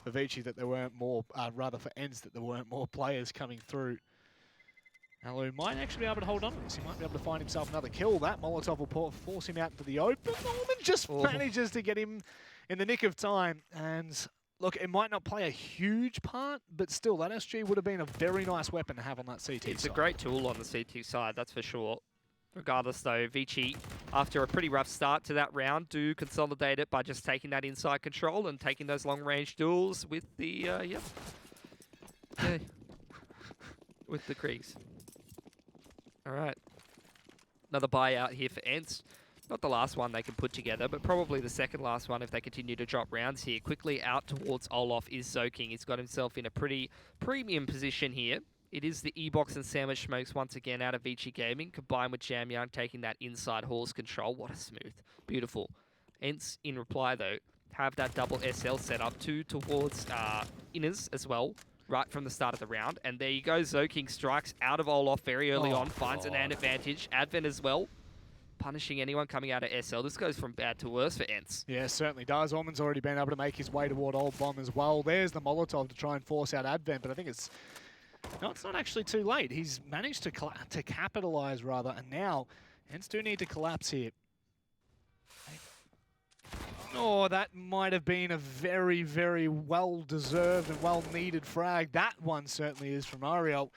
for ViCi that there weren't more, rather for ENCE that there weren't more players coming through. Alu might actually be able to hold on to this. He might be able to find himself another kill. That Molotov will force him out into the open. Norman just manages to get him in the nick of time. And look, it might not play a huge part, but still, that SG would have been a very nice weapon to have on that CT side. It's a great tool on the CT side, that's for sure. Regardless though, ViCi, after a pretty rough start to that round, do consolidate it by just taking that inside control and taking those long-range duels with the, with the Kriegs. All right. Another buyout here for ENCE. Not the last one they can put together, but probably the second last one if they continue to drop rounds here. Quickly out towards Olaf is Zoking. He's got himself in a pretty premium position here. It is the E-Box and Sandwich Smokes once again out of ViCi Gaming, combined with Jam Young taking that inside halls control. What a smooth. Beautiful. ENCE, in reply though, have that double SL set up towards Inners as well, right from the start of the round. And there you go, Zoking strikes out of Olaf very early on, finds an advantage. Advent as well, punishing anyone coming out of SL. This goes from bad to worse for ENCE. Yeah, certainly does. Orman's already been able to make his way toward Old Bomb as well. There's the Molotov to try and force out Advent, but I think it's... no, it's not actually too late. He's managed to capitalize, rather, and now ENCE do need to collapse here. Oh, that might have been a very, very well-deserved and well-needed frag. That one certainly is from Ariel.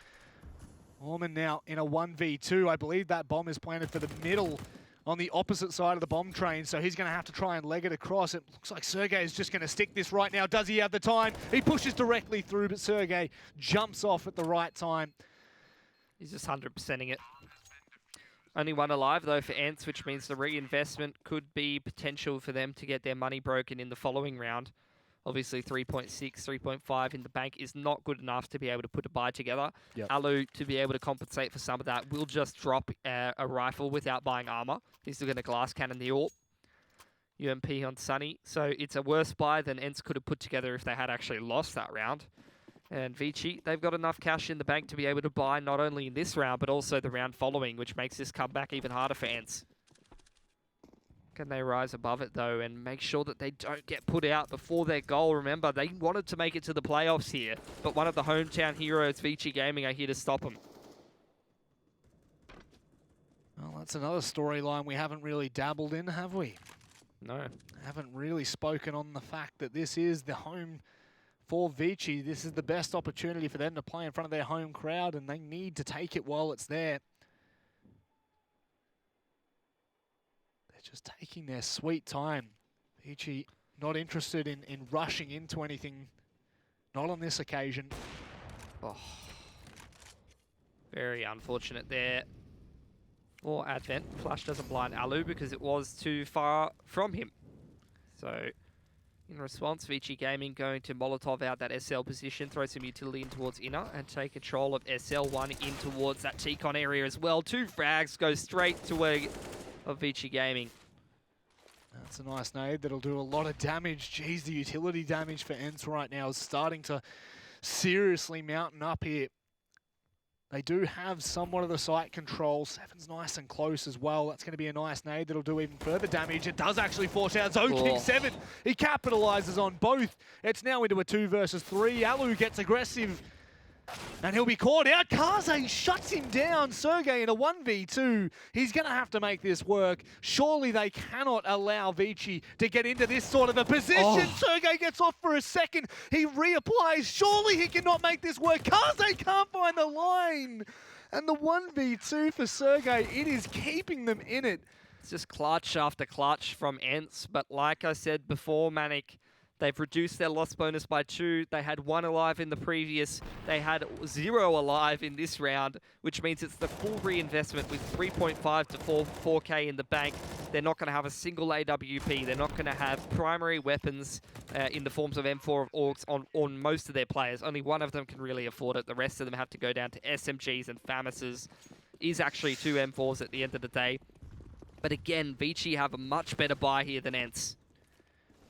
Orman now in a 1v2. I believe that bomb is planted for the middle on the opposite side of the bomb train, so he's going to have to try and leg it across. It looks like Sergey is just going to stick this right now. Does he have the time? He pushes directly through, but Sergey jumps off at the right time. He's just 100%ing it. Only one alive, though, for ENCE, which means the reinvestment could be potential for them to get their money broken in the following round. Obviously, 3.6, 3.5 in the bank is not good enough to be able to put a buy together. Yep. Alu, to be able to compensate for some of that, will just drop a rifle without buying armor. He's still going to glass cannon the AWP. UMP on Sunny. So it's a worse buy than ENCE could have put together if they had actually lost that round. And ViCi, they've got enough cash in the bank to be able to buy not only in this round, but also the round following, which makes this comeback even harder for ENCE. Can they rise above it, though, and make sure that they don't get put out before their goal? Remember, they wanted to make it to the playoffs here, but one of the hometown heroes, ViCi Gaming, are here to stop them. Well, that's another storyline we haven't really dabbled in, have we? No. Haven't really spoken on the fact that this is the home for ViCi. This is the best opportunity for them to play in front of their home crowd, and they need to take it while it's there. They're just taking their sweet time. ViCi not interested in rushing into anything, not on this occasion. Oh. Very unfortunate there for Advent. Flash doesn't blind Alu because it was too far from him. So, in response, ViCi Gaming going to Molotov out that SL position, throw some utility in towards Inner, and take control of SL1 in towards that T-Con area as well. 2 frags go straight to way of ViCi Gaming. That's a nice nade that'll do a lot of damage. Geez, the utility damage for ENCE right now is starting to seriously mountain up here. They do have somewhat of the site control. 7's nice and close as well. That's going to be a nice nade that'll do even further damage. It does actually force out Zoking. 7, he capitalizes on both. It's now into a 2 versus 3. Alu gets aggressive. And he'll be caught out. Kaze shuts him down. Sergey in a 1v2. He's going to have to make this work. Surely they cannot allow ViCi to get into this sort of a position. Oh. Sergey gets off for a second. He reapplies. Surely he cannot make this work. Kaze can't find the line. And the 1v2 for Sergey, it is keeping them in it. It's just clutch after clutch from ENCE. But like I said before, Manic, they've reduced their loss bonus by 2. They had 1 alive in the previous. They had 0 alive in this round, which means it's the full reinvestment with 3.5 to 4K in the bank. They're not going to have a single AWP. They're not going to have primary weapons in the forms of M4 of Orcs on most of their players. Only one of them can really afford it. The rest of them have to go down to SMGs and FAMASs. Is actually 2 M4s at the end of the day. But again, ViCi have a much better buy here than ENCE.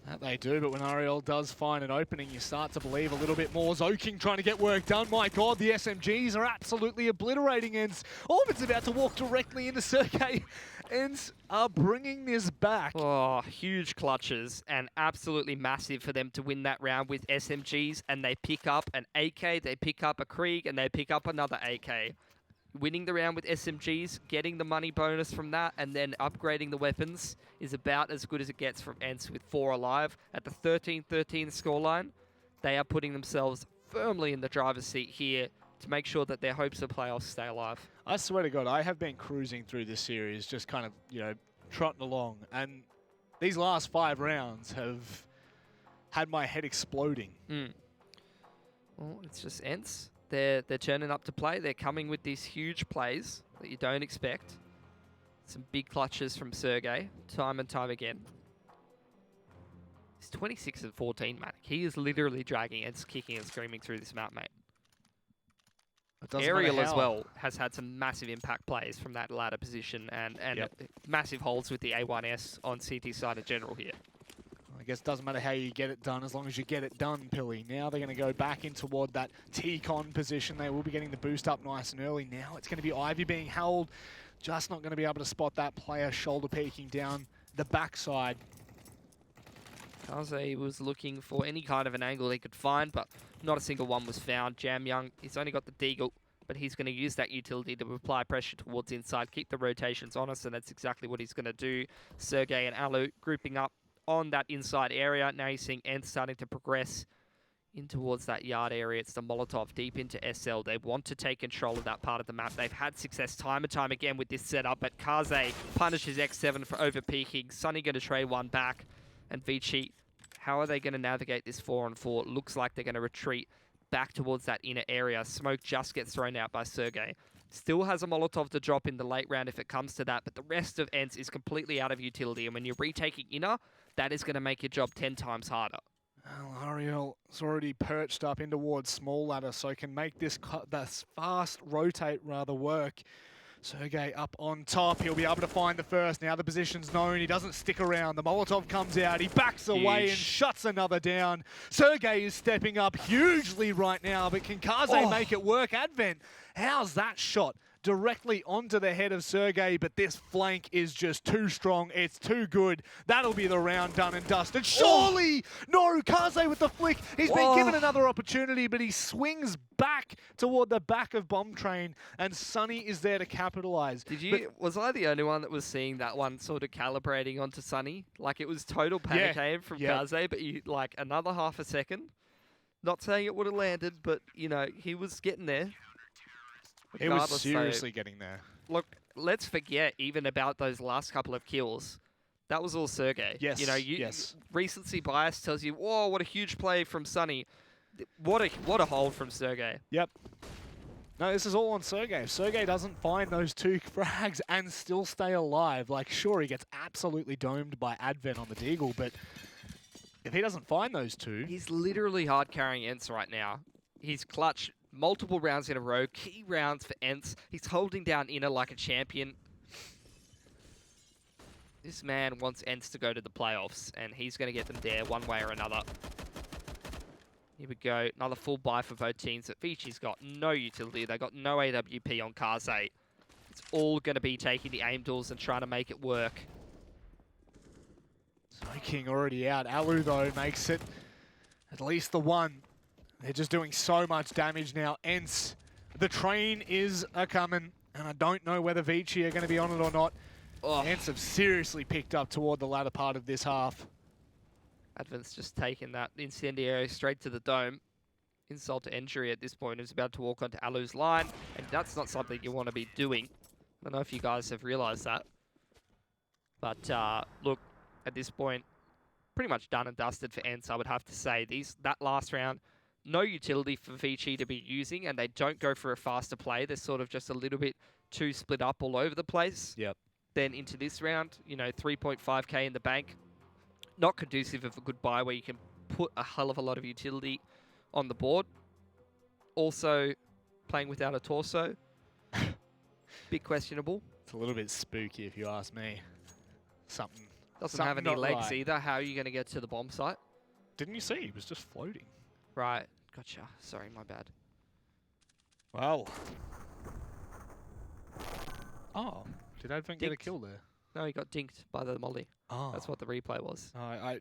That they do, but when Ariel does find an opening, you start to believe a little bit more. Zoking trying to get work done. My God, the SMGs are absolutely obliterating ENCE. Orbit's about to walk directly into Sergey. ENCE are bringing this back. Oh, huge clutches and absolutely massive for them to win that round with SMGs. And they pick up an AK, they pick up a Krieg, and they pick up another AK. Winning the round with SMGs, getting the money bonus from that, and then upgrading the weapons is about as good as it gets from ENCE with 4 alive. At the 13-13 scoreline, they are putting themselves firmly in the driver's seat here to make sure that their hopes of playoffs stay alive. I swear to God, I have been cruising through this series, just kind of, trotting along, and these last 5 rounds have had my head exploding. Well, it's just ENCE. They're turning up to play. They're coming with these huge plays that you don't expect. Some big clutches from Sergey, time and time again. He's 26 and 14, man. He is literally dragging ENCE, kicking and screaming through this map, mate. Ariel as well has had some massive impact plays from that ladder position and massive holds with the A1S on CT side in general here. I guess it doesn't matter how you get it done as long as you get it done, Pilly. Now they're going to go back in toward that T-Con position. They will be getting the boost up nice and early. Now it's going to be Ivy being held. Just not going to be able to spot that player shoulder peeking down the backside. Kaze was looking for any kind of an angle he could find, but not a single one was found. Jam Young, he's only got the Deagle, but he's going to use that utility to apply pressure towards inside, keep the rotations honest, and that's exactly what he's going to do. Sergey and Alu grouping up on that inside area. Now you're seeing ENCE starting to progress in towards that yard area. It's the Molotov deep into SL. They want to take control of that part of the map. They've had success time and time again with this setup, but Kaze punishes X7 for over-peaking. Sunny going to trade one back, and ViCi, how are they going to navigate this 4-on-4? Looks like they're going to retreat back towards that inner area. Smoke just gets thrown out by Sergey. Still has a Molotov to drop in the late round if it comes to that, but the rest of ENCE is completely out of utility, and when you're retaking inner, that is going to make your job 10 times harder. Well, Ariel is already perched up in towards small ladder, so can make this fast rotate rather work. Sergey up on top. He'll be able to find the first. Now the position's known. He doesn't stick around. The Molotov comes out. He backs away and shuts another down. Sergey is stepping up hugely right now, but can Kaze make it work? Advent, how's that shot? Directly onto the head of Sergey, but this flank is just too strong. It's too good. That'll be the round done and dusted. Surely! No, Kaze with the flick. He's been given another opportunity, but he swings back toward the back of Bomb Train, and Sunny is there to capitalize. Was I the only one that was seeing that one sort of calibrating onto Sunny? Like, it was total panic aim from Kaze, but like another half a second. Not saying it would have landed, but, he was getting there. It was seriously getting there. Look, let's forget even about those last couple of kills. That was all Sergey. Yes. Recency bias tells you, whoa, what a huge play from Sunny. What a hold from Sergey. Yep. No, this is all on Sergey. If Sergey doesn't find those 2 frags and still stay alive, like, sure, he gets absolutely domed by Advent on the Deagle, but if he doesn't find those 2... He's literally hard carrying ENCE right now. He's clutch multiple rounds in a row, key rounds for ENCE. He's holding down inner like a champion. This man wants ENCE to go to the playoffs, and he's going to get them there one way or another. Here we go. Another full buy for both teams. But ViCi's got no utility. They got no AWP on Kaze. It's all going to be taking the aim tools and trying to make it work. Smoking already out. Alu, though, makes it at least the one. They're just doing so much damage now. ENCE, the train is a-coming, and I don't know whether ViCi are going to be on it or not. Oh, ENCE have seriously picked up toward the latter part of this half. Advent's just taken that incendiary straight to the dome. Insult to injury at this point. He's about to walk onto Alu's line, and that's not something you want to be doing. I don't know if you guys have realized that. But look, at this point, pretty much done and dusted for ENCE, I would have to say. That last round, no utility for ViCi to be using, and they don't go for a faster play. They're sort of just a little bit too split up all over the place. Yep. Then into this round, 3.5k in the bank. Not conducive of a good buy where you can put a hell of a lot of utility on the board. Also, playing without a torso. Bit questionable. It's a little bit spooky if you ask me. Something. Doesn't have any not legs right. either. How are you going to get to the bomb site? Didn't you see? He was just floating. Right. Gotcha. Sorry, my bad. Well. Oh. Did Advent get a kill there? No, he got dinked by the molly. Oh. That's what the replay was.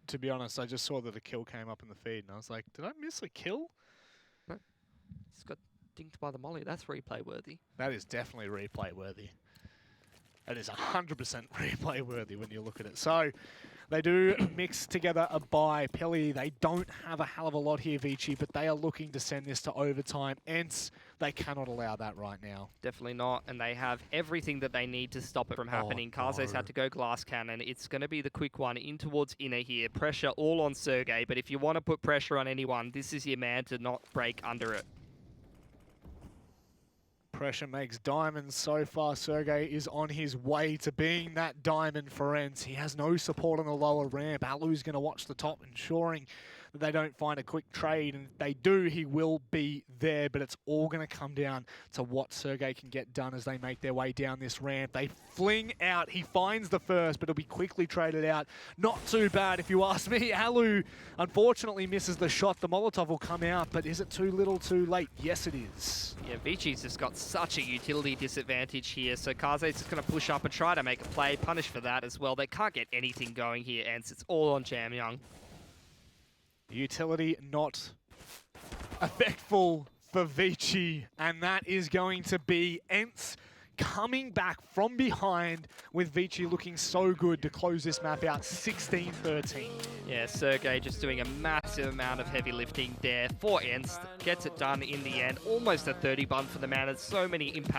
To be honest, I just saw that a kill came up in the feed, and I was like, did I miss a kill? No. He's got dinked by the molly. That's replay worthy. That is definitely replay worthy. That is 100% replay worthy when you look at it. So they do mix together a buy. Pelly, they don't have a hell of a lot here, ViCi, but they are looking to send this to overtime. ENCE, they cannot allow that right now. Definitely not, and they have everything that they need to stop it from happening. Karze's had to go glass cannon. It's going to be the quick one in towards inner here. Pressure all on Sergey, but if you want to put pressure on anyone, this is your man to not break under it. Pressure makes diamonds so far. Sergey is on his way to being that diamond for ENCE. He has no support on the lower ramp. Alu's going to watch the top, ensuring that they don't find a quick trade. And if they do, he will be there. But it's all going to come down to what Sergey can get done as they make their way down this ramp. They fling out. He finds the first, but it'll be quickly traded out. Not too bad, if you ask me. Alu, unfortunately, misses the shot. The Molotov will come out, but is it too little too late? Yes, it is. Yeah, ViCi's just got such a utility disadvantage here, so Karze's just going to push up and try to make a play, punish for that as well. They can't get anything going here, ENCE. It's all on Jam Young. Utility not effectful for ViCi, and that is going to be ENCE coming back from behind with ViCi looking so good to close this map out 16-13. Yeah, Sergey just doing a massive amount of heavy lifting there for ENCE. Gets it done in the end. Almost a 30 bun for the man. There's so many impactful